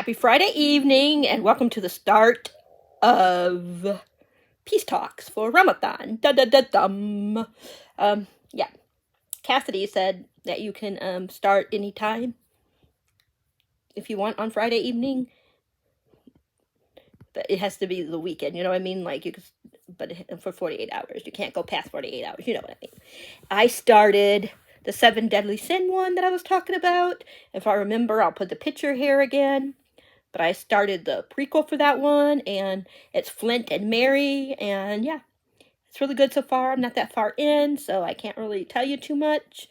Happy Friday evening, and welcome to the start of Peace Talks for Ramadan. Da-da-da-dum. Yeah. Cassidy said that you can start anytime if you want on Friday evening. But it has to be the weekend, you know what I mean? Like, you could, but for 48 hours. You can't go past 48 hours, you know what I mean? I started the 7 Deadly Sin one that I was talking about. If I remember, I'll put the picture here again. But I started the prequel for that one, and it's Flint and Mary, and yeah, it's really good so far. I'm not that far in, so I can't really tell you too much.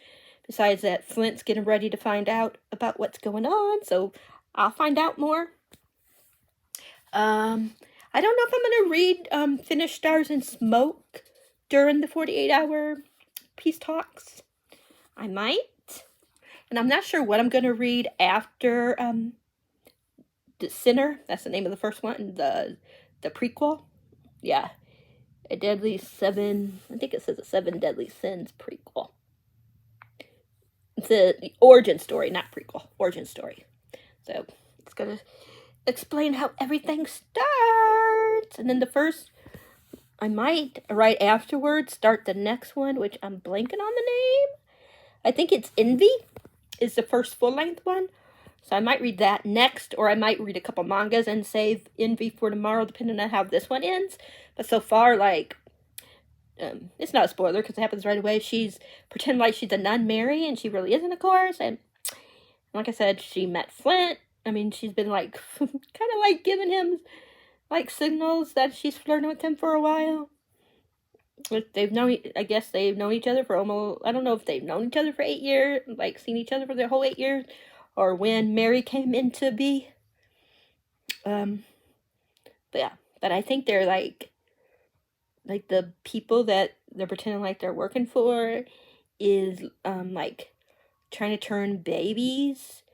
Besides that, Flint's getting ready to find out about what's going on, so I'll find out more. I don't know if I'm gonna read Finish Stars and Smoke during the 48-hour Peace Talks. I might, and I'm not sure what I'm gonna read after The Sinner. That's the name of the first one. The prequel. Yeah, a Deadly Seven. I think it says a 7 Deadly Sins prequel. It's the origin story, not prequel. Origin story. So it's gonna explain how everything starts, and then the first. I might right afterwards start the next one, which I'm blanking on the name. I think it's Envy. Is the first full length one. So I might read that next, or I might read a couple mangas and save Envy for tomorrow, depending on how this one ends. But so far, like, it's not a spoiler because it happens right away. She's pretending like she's a nun, Mary, and she really isn't, of course. And like I said, she met Flint. I mean, she's been like, kind of like giving him like signals that she's flirting with him for a while. They've known, I guess they've known each other for almost, I don't know if they've known each other for 8 years, like seen each other for their whole 8 years, or when Mary came into be. But yeah, but I think they're like the people that they're pretending like they're working for is like trying to turn babies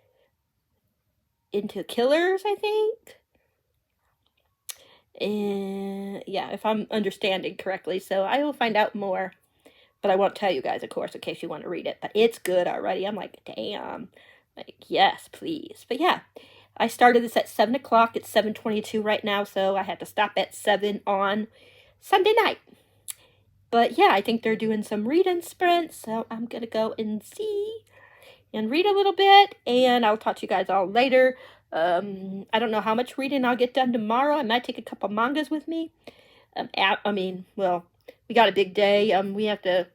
into killers, I think. And yeah, if I'm understanding correctly, so I will find out more. But I won't tell you guys, of course, in case you want to read it. But it's good already. I'm like, damn. Like, yes, please. But yeah, I started this at 7 o'clock. It's 7:22 right now, so I had to stop at 7 on Sunday night. But yeah, I think they're doing some reading sprints, so I'm going to go and see and read a little bit, and I'll talk to you guys all later. I don't know how much reading I'll get done tomorrow. I might take a couple mangas with me. We got a big day. We have to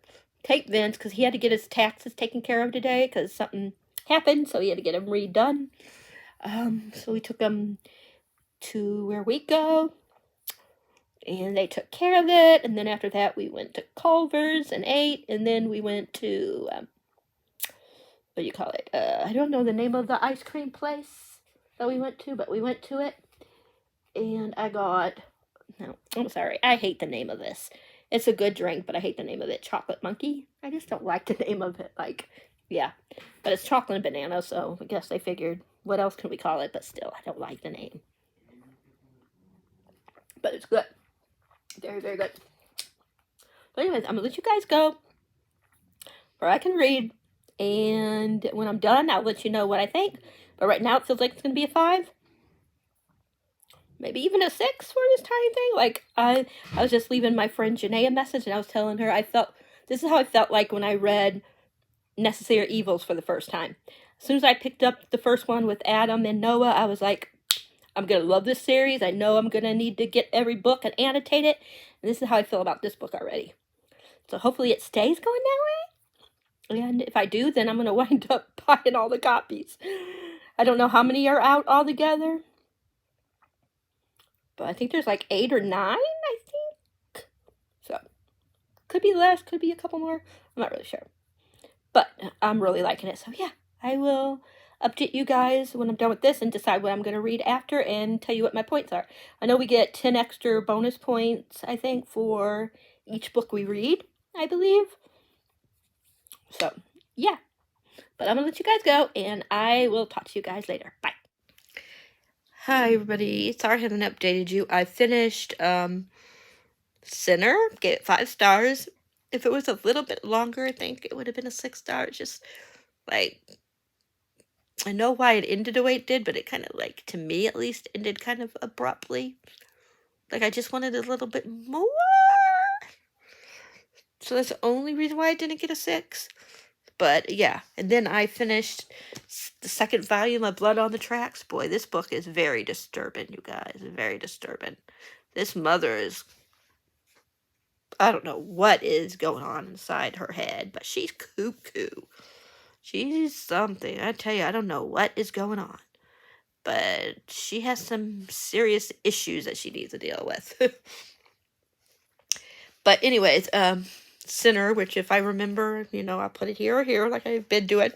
take Vince because he had to get his taxes taken care of today because something happened, so he had to get them redone. So we took him to where we go, and they took care of it. And then after that, we went to Culver's and ate, and then we went to what do you call it? I don't know the name of the ice cream place that we went to, but we went to it, and I got. No, I'm sorry. I hate the name of this. It's a good drink, but I hate the name of it. Chocolate Monkey. I just don't like the name of it. Like, yeah. But it's chocolate and banana, so I guess they figured, what else can we call it? But still, I don't like the name. But it's good. Very, very good. But anyways, I'm going to let you guys go, or I can read. And when I'm done, I'll let you know what I think. But right now, it feels like it's going to be a 5. Maybe even a 6 for this tiny thing. Like, I was just leaving my friend Janae a message, and I was telling her this is how I felt like when I read Necessary Evils for the first time. As soon as I picked up the first one with Adam and Noah, I was like, I'm going to love this series. I know I'm going to need to get every book and annotate it. And this is how I feel about this book already. So hopefully it stays going that way. And if I do, then I'm going to wind up buying all the copies. I don't know how many are out altogether. But I think there's like 8 or 9, I think. So, could be less, could be a couple more. I'm not really sure. But I'm really liking it. So, yeah, I will update you guys when I'm done with this and decide what I'm going to read after and tell you what my points are. I know we get 10 extra bonus points, I think, for each book we read, I believe. So, yeah. But I'm going to let you guys go, and I will talk to you guys later. Bye. Hi, everybody. Sorry I haven't updated you. I finished Sinner, gave it 5 stars. If it was a little bit longer, I think it would have been a 6 star. It's just, like, I know why it ended the way it did, but it kind of, like, to me at least, ended kind of abruptly. Like, I just wanted a little bit more. So that's the only reason why I didn't get a 6. But yeah, and then I finished the second volume of Blood on the Tracks. Boy, this book is very disturbing, you guys. Very disturbing. This mother is, I don't know what is going on inside her head, but she's cuckoo. She's something. I tell you, I don't know what is going on. But she has some serious issues that she needs to deal with. But anyways, Sinner, which if I remember, I'll put it here or here like I've been doing,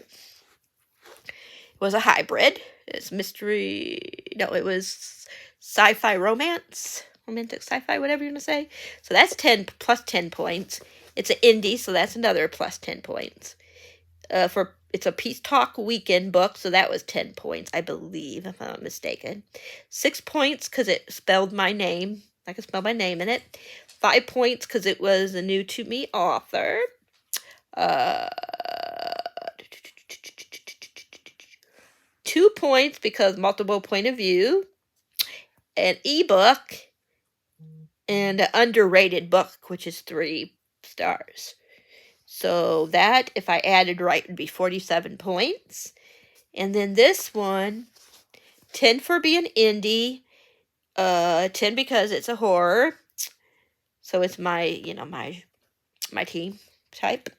was a hybrid. It's mystery. No, it was sci-fi romance. Romantic sci-fi, whatever you want to say. So that's 10 plus 10 points. It's an indie, so that's another plus 10 points. It's a Peace Talk weekend book, so that was 10 points, I believe, if I'm not mistaken. 6 points because it spelled my name. I can spell my name in it. 5 points because it was a new to me author. 2 points because multiple point of view. An ebook. And an underrated book, which is 3 stars. So that, if I added right, would be 47 points. And then this one, 10 for being indie, 10 because it's a horror. So it's my, my team type.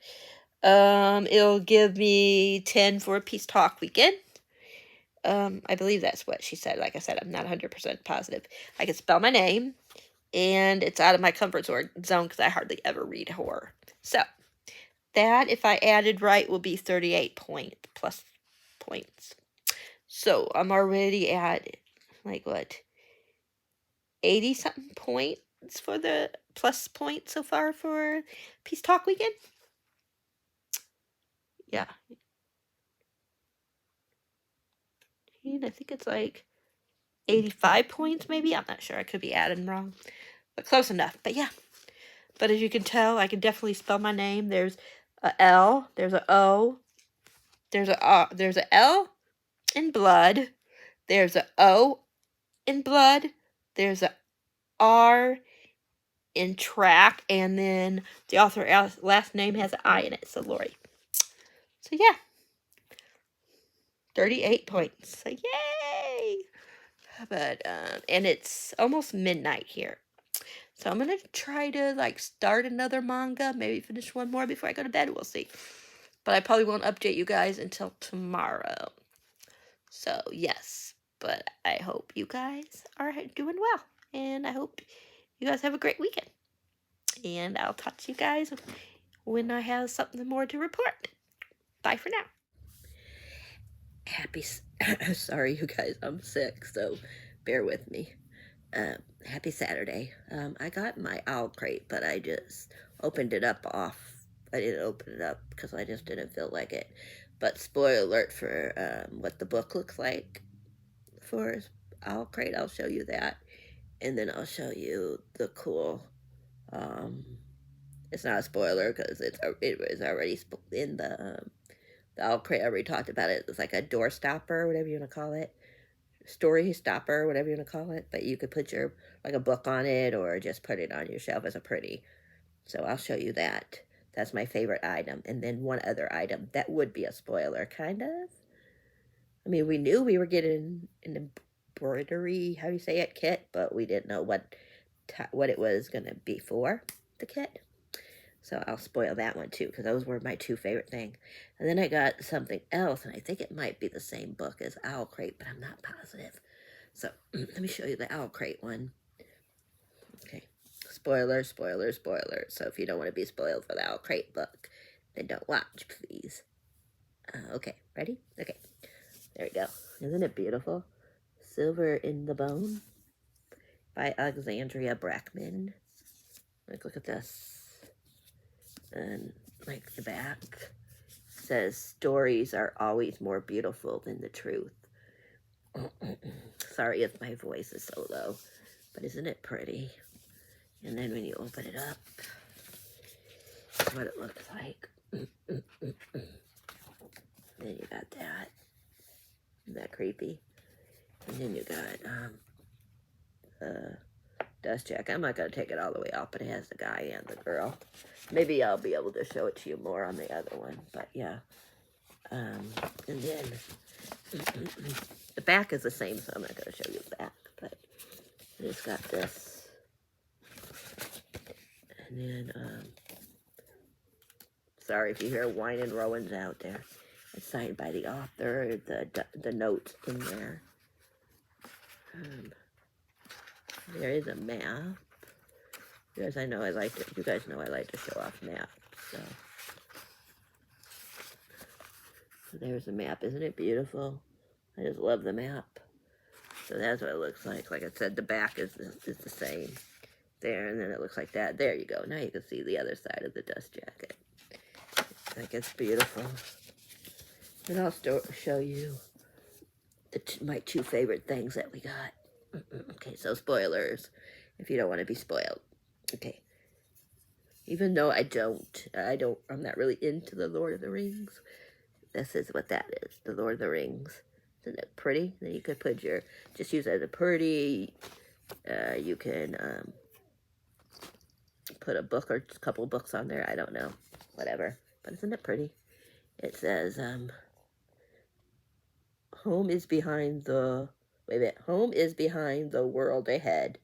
It'll give me 10 for Peace Talk weekend. I believe that's what she said. Like I said, I'm not 100% positive. I can spell my name, and it's out of my comfort zone because I hardly ever read horror. So that, if I added right, will be 38 plus points. So I'm already at, 80-something points for the plus points so far for Peace Talk weekend. Yeah. And I think it's 85 points maybe. I'm not sure. I could be adding wrong. But close enough. But yeah. But as you can tell, I can definitely spell my name. There's a L. There's a O. There's a L in blood. There's a O in blood. There's a R in track. And then the author last name has an I in it. So Lori. So yeah. 38 points. So yay! But, and it's almost midnight here. So I'm going to try to, start another manga. Maybe finish one more before I go to bed. We'll see. But I probably won't update you guys until tomorrow. So, yes. But I hope you guys are doing well. And I hope you guys have a great weekend. And I'll talk to you guys when I have something more to report. Bye for now. Sorry, you guys. I'm sick, so bear with me. Happy Saturday. I got my owl crate, but I just opened it up off. I didn't open it up because I just didn't feel like it. But spoiler alert for what the book looks like for owl crate. I'll show you that. And then I'll show you the cool, it's not a spoiler because it was already in the owl crate. I already talked about it. It's like a door stopper, whatever you want to call it. Story stopper, whatever you want to call it, but you could put a book on it or just put it on your shelf as a pretty. So I'll show you that. That's my favorite item. And then one other item that would be a spoiler, kind of. I mean, we knew we were getting an embroidery, how do you say it, kit, but we didn't know what it was going to be for, the kit. So I'll spoil that one too, because those were my 2 favorite things. And then I got something else, and I think it might be the same book as Owl Crate, but I'm not positive. So let me show you the Owl Crate one. Okay, spoiler, spoiler, spoiler. So if you don't want to be spoiled for the Owl Crate book, then don't watch, please. Okay, ready? Okay, there we go. Isn't it beautiful? Silver in the Bone by Alexandria Brackman. Look at this. And the back says, stories are always more beautiful than the truth. Sorry if my voice is so low, but isn't it pretty? And then when you open it up, that's what it looks like. Then you got that. Isn't that creepy? And then you got dust jacket. I'm not going to take it all the way off, but it has the guy and the girl. Maybe I'll be able to show it to you more on the other one, but yeah. And then the back is the same, so I'm not going to show you the back, but it's got this. And then, sorry if you hear Wine and Rowan's out there. It's signed by the author, the notes in there. There is a map. You guys know I like to show off maps, so there's a map. Isn't it beautiful? I just love the map. So that's what it looks like. Like I said, the back is the same there, and then it looks like that. There you go. Now you can see the other side of the dust jacket. Like, it's beautiful. And I'll show you my two favorite things that we got. Okay, so spoilers, if you don't want to be spoiled. Okay. Even though I'm not really into the Lord of the Rings. This is what that is, the Lord of the Rings. Isn't it pretty? Then you could put just use it as a pretty. You can put a book or a couple books on there. I don't know, whatever. But isn't it pretty? It says, home is behind the world ahead,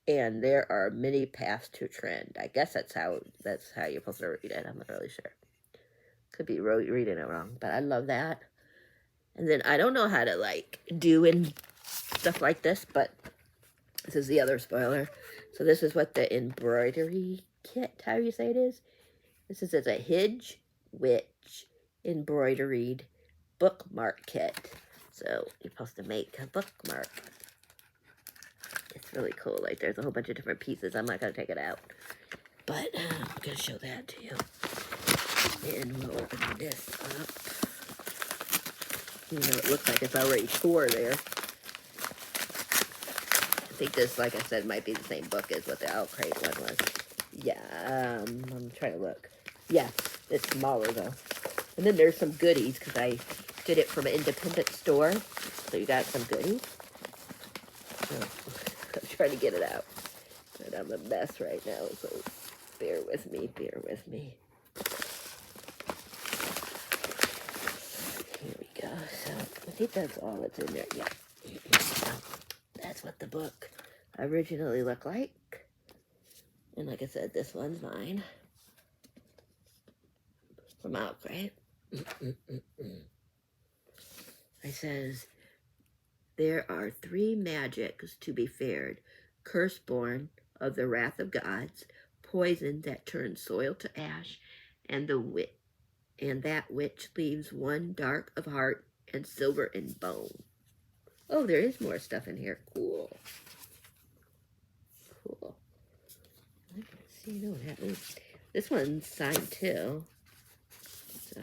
and there are many paths to trend. I guess that's how you're supposed to read it. I'm not really sure. Could be reading it wrong, but I love that. And then I don't know how to do and stuff like this, but this is the other spoiler. So this is what the embroidery kit, how you say it is. This is a Hidge Witch embroidered bookmark kit. So you're supposed to make a bookmark. It's really cool. Like, there's a whole bunch of different pieces. I'm not going to take it out, but I'm going to show that to you. And we'll open this up. You know, it looks like it's already tore there. I think this, like I said, might be the same book as what the Owl Crate one was. Yeah, I'm trying to look. Yeah, it's smaller though. And then there's some goodies, because I did it from an independent store. So you got some goodies. So, I'm trying to get it out. And I'm a mess right now, so bear with me. Here we go. So I think that's all that's in there. Yeah. That's what the book originally looked like. And like I said, this one's mine. From Owl Crate. It says, there are 3 magics to be feared. Curse-born of the wrath of gods, poison that turns soil to ash, and that which leaves one dark of heart and silver in bone. Oh, there is more stuff in here. Cool. I can see, no, this one's signed too. So,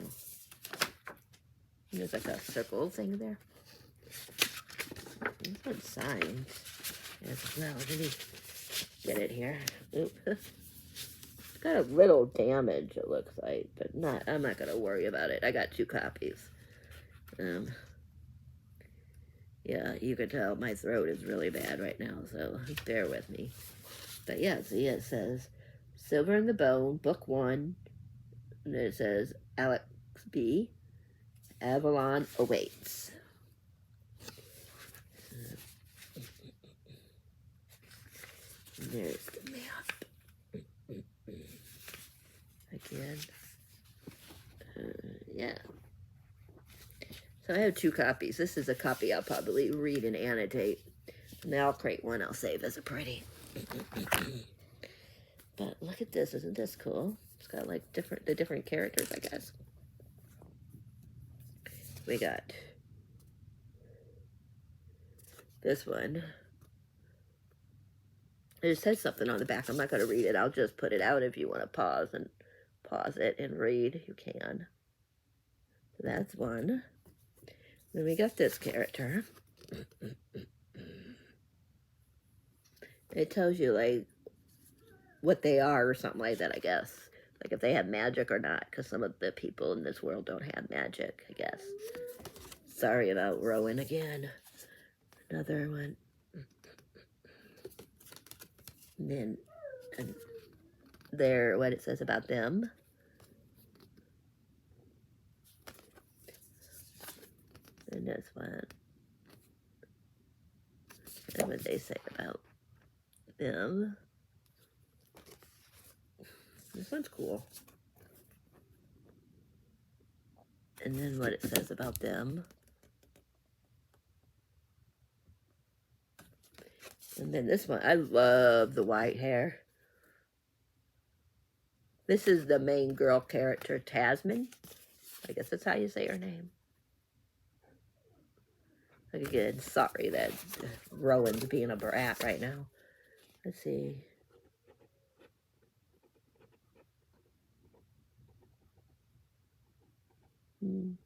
there's like a circle thing there. This one's signed as well. Let me get it here. Oop. It's got a little damage, it looks like, but I'm not going to worry about it. I got 2 copies. Yeah, you can tell my throat is really bad right now, so bear with me. But yeah, see, it says Silver in the Bone, Book 1, and then it says Alex B. Avalon awaits. And there's the map. Again. Yeah. So I have 2 copies. This is a copy I'll probably read and annotate. And the Owl Crate one I'll save as a pretty. But look at this. Isn't this cool? It's got like the different characters, I guess. We got this one. It says something on the back. I'm not going to read it. I'll just put it out. If you want to pause it and read, you can. So that's one. Then we got this character. It tells you like what they are or something like that, I guess. Like if they have magic or not, because some of the people in this world don't have magic, I guess. sorry about Rowan again. Another one. And then there, what it says about them. And this one. And what they say about them. This one's cool. And then what it says about them. And then this one, I love the white hair. This is the main girl character, Tasman. I guess that's how you say her name. Again, sorry that Rowan's being a brat right now. Let's see. I'm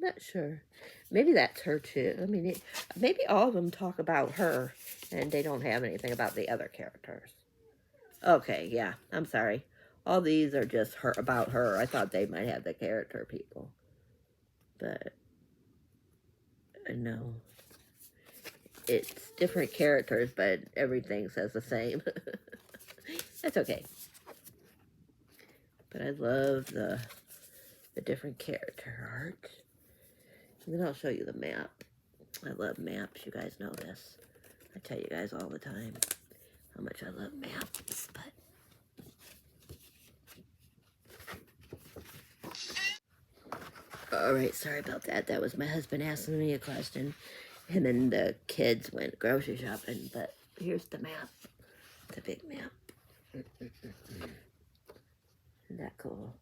not sure. Maybe that's her too. I mean, maybe all of them talk about her and they don't have anything about the other characters. Okay, yeah, I'm sorry. All these are just her about her. I thought they might have the character people. But no. It's different characters, but everything says the same. That's okay. But I love the different character art. And then I'll show you the map. I love maps. You guys know this. I tell you guys all the time how much I love maps. But all right, sorry about that. That was my husband asking me a question. Him and the kids went grocery shopping. But here's the map. The big map. Isn't that cool?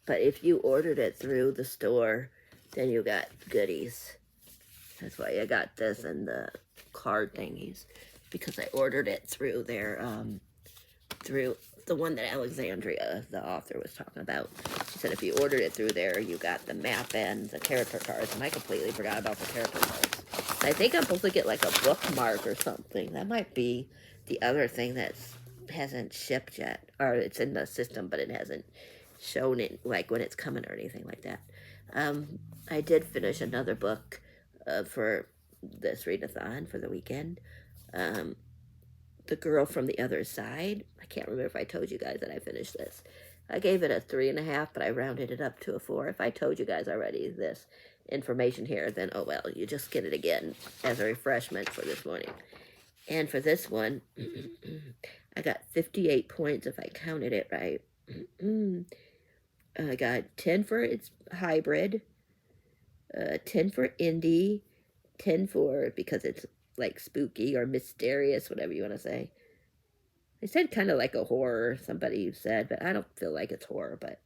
But if you ordered it through the store, then you got goodies. That's why I got this and the card thingies, because I ordered it through their, through the one that Alexandria, the author, was talking about. She said if you ordered it through there, you got the map and the character cards, and I completely forgot about the character cards. I think I'm supposed to get like a bookmark or something. That might be the other thing that hasn't shipped yet, or it's in the system, but it hasn't shown it, like when it's coming or anything like that. I did finish another book for this readathon for the weekend. The Girl from the Other Side. I can't remember if I told you guys that I finished this. I gave it a 3.5, but I rounded it up to a 4. If I told you guys already this information here, then oh well, you just get it again as a refreshment for this morning. And for this one, I got 58 points if I counted it right. I got 10 for its hybrid, 10 for indie, 10 for because it's like spooky or mysterious, whatever you want to say. They said kind of like a horror, somebody said, but I don't feel like it's horror, but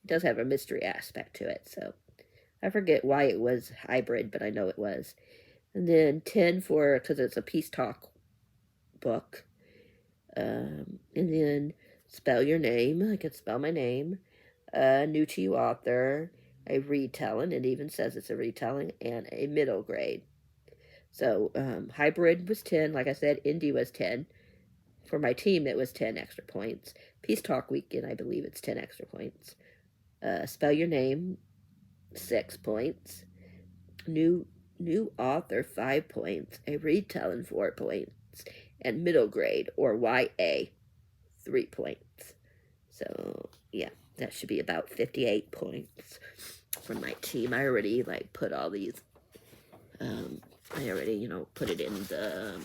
it does have a mystery aspect to it, so I forget why it was hybrid, but I know it was. And then 10 for, because it's a peace talk book. And then spell your name. I can spell my name. New to you author. A retelling. It even says it's a retelling. And a middle grade. So hybrid was 10. Like I said, indie was 10. For my team, it was 10 extra points. Peace Talk Weekend, I believe it's 10 extra points. Spell your name, 6 points. New author, 5 points. A retelling, 4 points. And middle grade, or YA, 3 points. So, yeah, that should be about 58 points for my team. I already, like, put all these, I already, you know, put it in the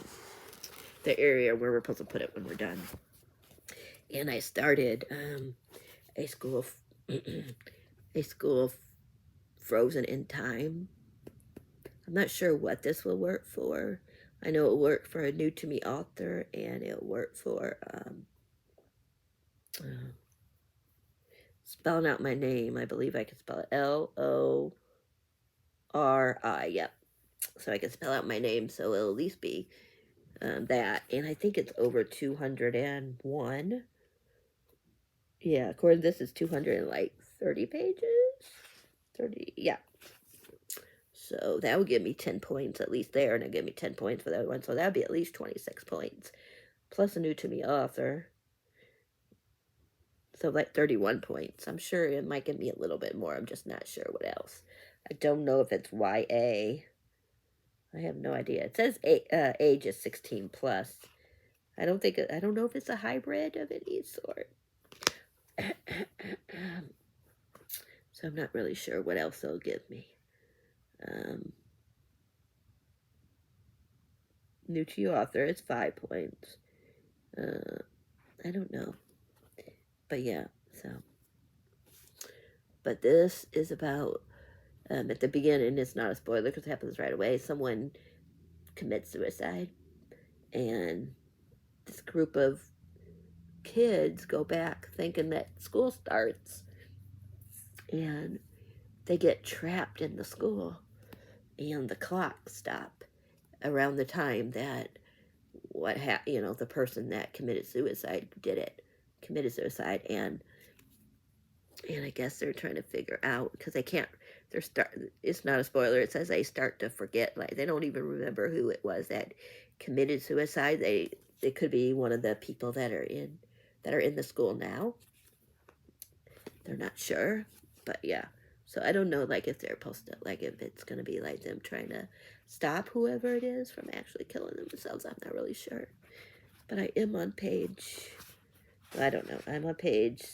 area where we're supposed to put it when we're done. And I started a school of Frozen in Time. I'm not sure what this will work for. I know it'll work for a new to me author, and it'll work for spelling out my name. I believe I can spell it Lori. Yep. So I can spell out my name, so it'll at least be that. And I think it's over 201. Yeah, according to this, it's 230 pages. 30, yeah. So that would give me 10 points at least there, and it'll give me 10 points for that one. So that would be at least 26 points. Plus a new to me author. So like 31 points. I'm sure it might give me a little bit more. I'm just not sure what else. I don't know if it's YA. I have no idea. It says age is 16 plus. I don't know if it's a hybrid of any sort. So I'm not really sure what else they'll give me. New to you author, it's 5 points. I don't know. But yeah, so. But this is about, at the beginning, it's not a spoiler because it happens right away. Someone commits suicide. And this group of kids go back thinking that school starts. And they get trapped in the school. And the clocks stop around the time that the person that committed suicide committed suicide, and I guess they're trying to figure out, because they can't, it's not a spoiler, it says they start to forget, like they don't even remember who it was that committed suicide. It could be one of the people that are in the school now. They're not sure, but yeah. So I don't know, like, if they're supposed to, like, if it's going to be, like, them trying to stop whoever it is from actually killing themselves. I'm not really sure. But I am on page, I don't know, I'm on page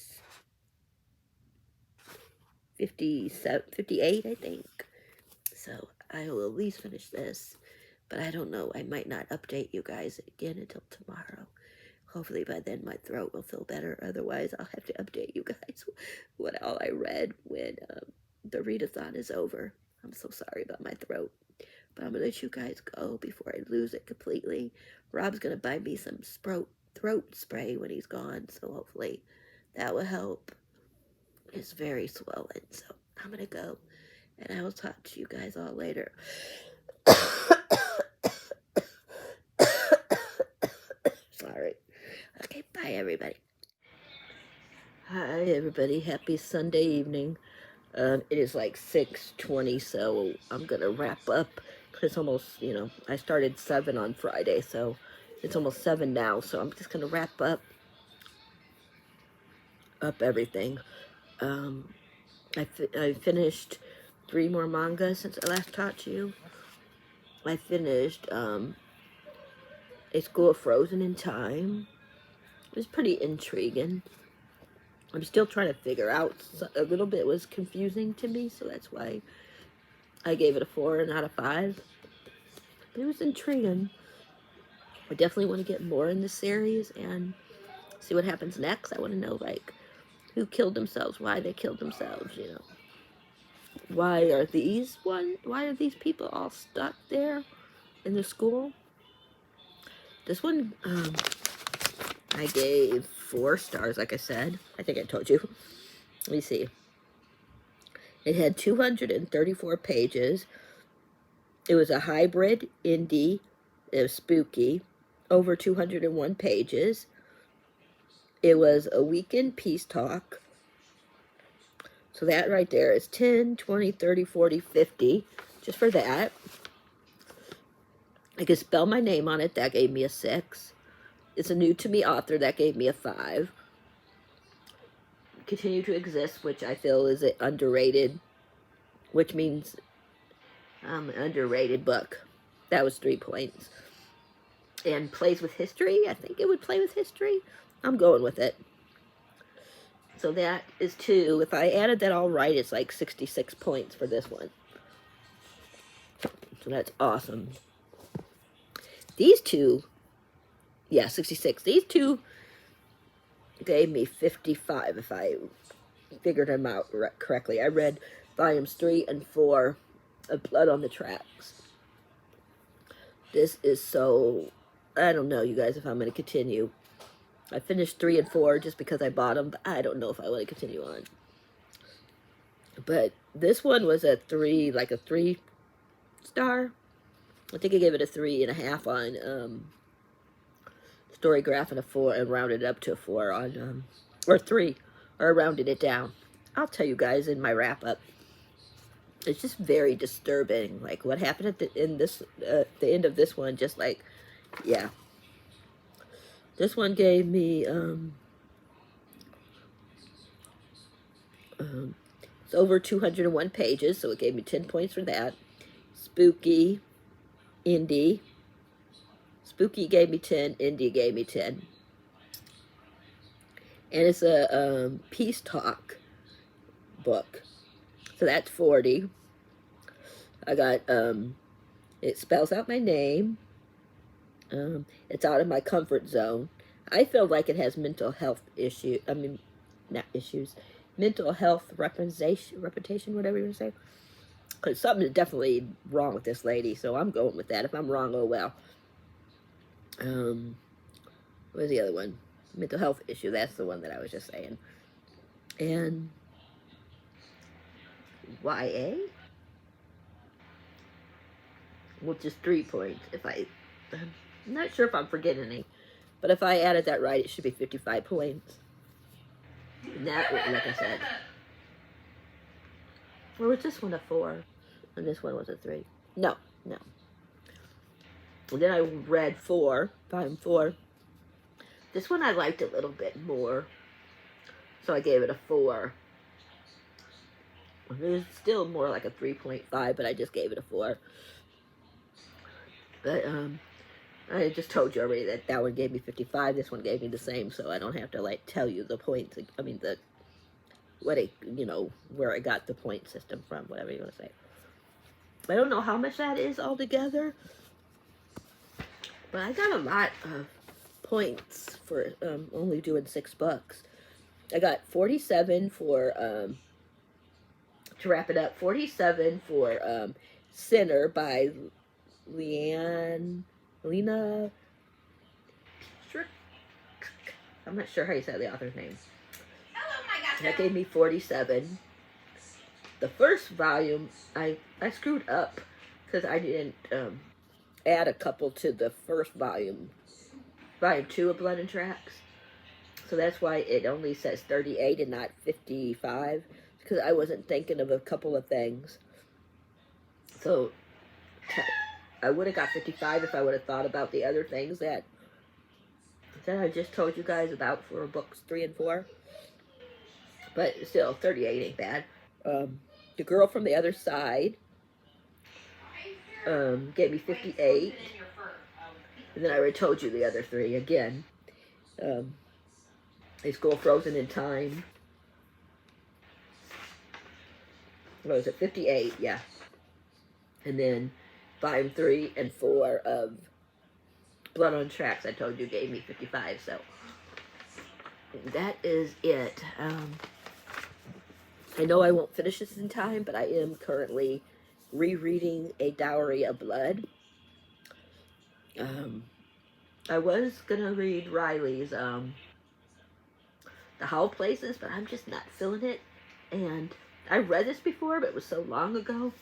58, I think. So I will at least finish this. But I don't know, I might not update you guys again until tomorrow. Hopefully by then my throat will feel better. Otherwise, I'll have to update you guys what all I read when the readathon is over. I'm so sorry about my throat. But I'm going to let you guys go before I lose it completely. Rob's going to buy me some throat spray when he's gone. So hopefully that will help. It's very swollen. So I'm going to go. And I will talk to you guys all later. Sorry. Okay, bye everybody. Hi everybody, happy Sunday evening. It is like 6:20, so I'm gonna wrap up. It's almost, I started 7 on Friday, so it's almost 7 now, so I'm just gonna wrap up everything. I finished 3 more mangas since I last talked to you. I finished A School of Frozen in Time. It was pretty intriguing. I'm still trying to figure out, a little bit was confusing to me, so that's why I gave it a 4 out of 5. But it was intriguing. I definitely want to get more in the series and see what happens next. I want to know, like, who killed themselves, why they killed themselves, Why are these people all stuck there in the school? This one, I gave 4 stars, like I said. I think I told you. Let me see. It had 234 pages. It was a hybrid indie. It was spooky. Over 201 pages. It was a weekend peace talk. So that right there is 10, 20, 30, 40, 50. Just for that. I could spell my name on it. That gave me a 6. It's a new to me author. That gave me a 5. Continue to Exist, which I feel is an underrated, which means an underrated book. That was 3 points. And Plays with History. I think it would play with history. I'm going with it. So that is 2. If I added that all right, it's like 66 points for this one. So that's awesome. These 2, yeah, 66. These 2 gave me 55, if I figured them out correctly. I read volumes 3 and 4 of Blood on the Tracks. This is so, I don't know, you guys, if I'm going to continue. I finished 3 and 4 just because I bought them, but I don't know if I want to continue on. But this one was a 3, like a 3 star. I think I gave it a 3.5 on Storygraph, and a 4, and rounded it up to a 4 on, or 3, or rounded it down. I'll tell you guys in my wrap up. It's just very disturbing, like what happened at the end of this one. Just like, yeah, this one gave me It's over 201 pages, so it gave me 10 points for that. Spooky, indie. Spooky gave me 10, indie gave me 10. And it's a peace talk book. So that's 40. I got, it spells out my name. It's out of my comfort zone. I feel like it has mental health issues. I mean, not issues. Mental health reputation, whatever you want to say. Because something is definitely wrong with this lady, so I'm going with that. If I'm wrong, oh well. What's the other one? Mental health issue. That's the one that I was just saying. And YA? Which is 3 points. I'm not sure if I'm forgetting any. But if I added that right, it should be 55 points. And that, like I said. Or was this one a 4? And this one was a 3? No. And then I read 4, volume 4. This one I liked a little bit more. So I gave it a 4. It was still more like a 3.5, but I just gave it a 4. But, I just told you already that that one gave me 55. This one gave me the same, so I don't have to, like, tell you the points. I mean, where I got the point system from, whatever you want to say. I don't know how much that is altogether, but I got a lot of points for only doing 6 books. I got 47 for, to wrap it up, 47 for Sinner by Lena Strick. I'm not sure how you say the author's name. That gave me 47. The first volume, I screwed up because I didn't add a couple to the first volume. Volume 2 of Blood and Tracks. So that's why it only says 38 and not 55. Because I wasn't thinking of a couple of things. So I would have got 55 if I would have thought about the other things that I just told you guys about for books 3 and 4. But still, 38 ain't bad. The Girl from the Other Side gave me 58. And then I already told you the other 3 again. A School Frozen in Time. What was it? 58, yeah. And then volume 3 and 4 of Blood on Tracks, I told you, gave me 55. So that is it. I know I won't finish this in time, but I am currently rereading A Dowry of Blood. I was gonna read Riley's The Howl Places, but I'm just not feeling it. And I read this before, but it was so long ago.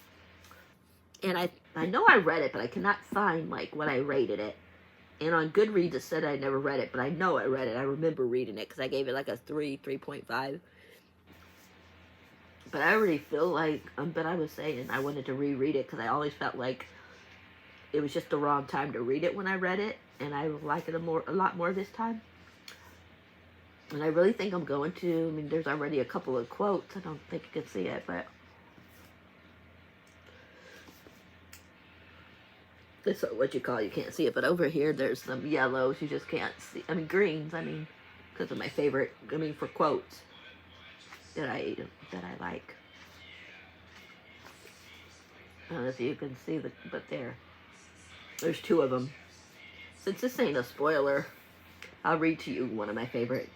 And I know I read it, but I cannot find, like, when I rated it. And on Goodreads, it said I never read it, but I know I read it. I remember reading it, because I gave it, like, a 3.5. But I already feel like, but I was saying I wanted to reread it, because I always felt like it was just the wrong time to read it when I read it. And I like it a lot more this time. And I really think I'm going to. I mean, there's already a couple of quotes. I don't think you can see it, but this is what you call, you can't see it. But over here, there's some yellows you just can't see. I mean, greens. I mean, because of my favorite. I mean, for quotes that I like. I don't know if you can see but there's 2 of them. Since this ain't a spoiler, I'll read to you one of my favorite.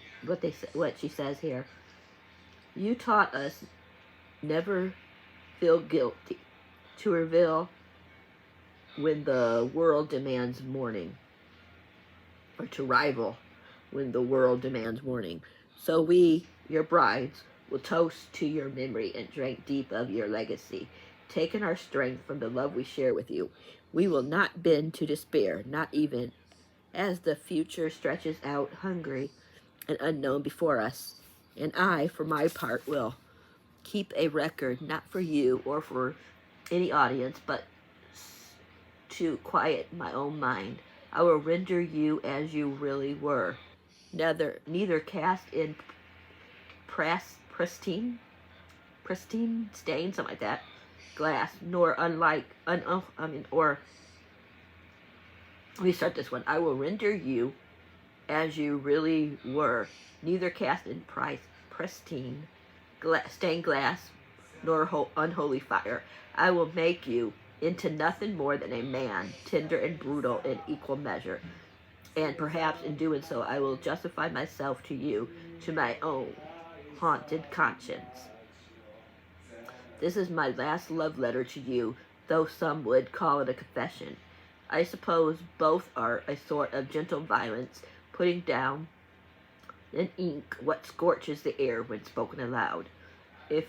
What she says here. You taught us never feel guilty, to reveal when the world demands mourning, or to rival when the world demands mourning. So we, your brides, will toast to your memory and drink deep of your legacy, taking our strength from the love we share with you. We will not bend to despair, not even as the future stretches out hungry and unknown before us. And I, for my part, will keep a record, not for you or for any audience, but to quiet my own mind. I will render you as you really were, neither cast in pristine pristine stain, something like that, glass, nor unlike, or, let me start this one. I will render you as you really were, neither cast in pristine stained glass, nor unholy fire. I will make you into nothing more than a man, tender and brutal in equal measure. And perhaps in doing so, I will justify myself to you, to my own haunted conscience. This is my last love letter to you, though some would call it a confession. I suppose both are a sort of gentle violence, putting down in ink what scorches the air when spoken aloud. If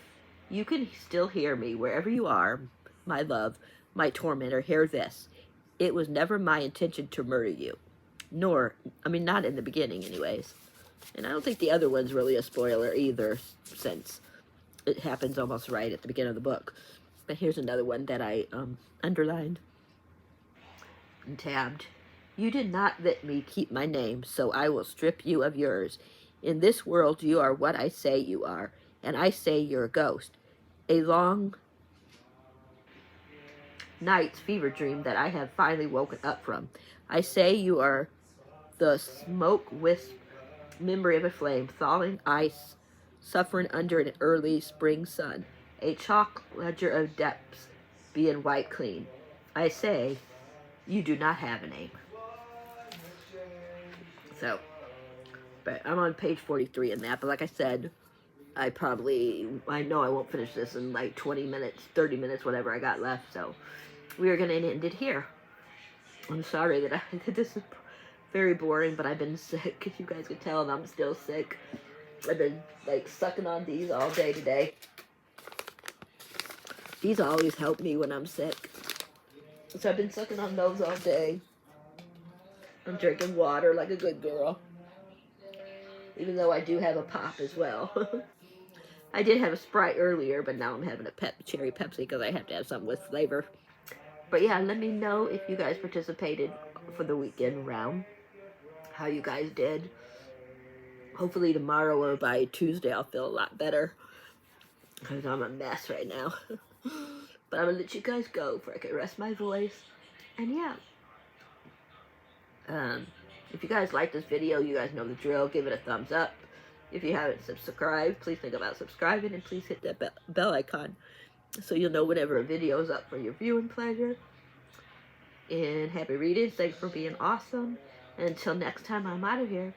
you can still hear me wherever you are, my love, my tormentor, hear this. It was never my intention to murder you. Not in the beginning anyways. And I don't think the other one's really a spoiler either, since it happens almost right at the beginning of the book. But here's another one that I underlined and tabbed. You did not let me keep my name, so I will strip you of yours. In this world you are what I say you are, and I say you're a ghost. A long night's fever dream that I have finally woken up from. I say you are the smoke wisp memory of a flame, thawing ice, suffering under an early spring sun, a chalk ledger of depths being wiped clean. I say you do not have a name. So, but I'm on page 43 in that, but like I said, I know I won't finish this in like 20 minutes, 30 minutes, whatever I got left, so we're going to end it here. I'm sorry that this is very boring, but I've been sick. If you guys can tell, and I'm still sick. I've been like sucking on these all day today. These always help me when I'm sick. So I've been sucking on those all day. I'm drinking water like a good girl. Even though I do have a pop as well. I did have a Sprite earlier, but now I'm having a cherry Pepsi because I have to have something with flavor. But yeah, let me know if you guys participated for the weekend round. How you guys did. Hopefully tomorrow or by Tuesday I'll feel a lot better. Because I'm a mess right now. But I'm going to let you guys go before I can rest my voice. And yeah. If you guys like this video, you guys know the drill. Give it a thumbs up. If you haven't subscribed, please think about subscribing. And please hit that bell icon so you'll know whenever a video is up for your viewing pleasure. And happy reading. Thanks for being awesome. And until next time, I'm out of here.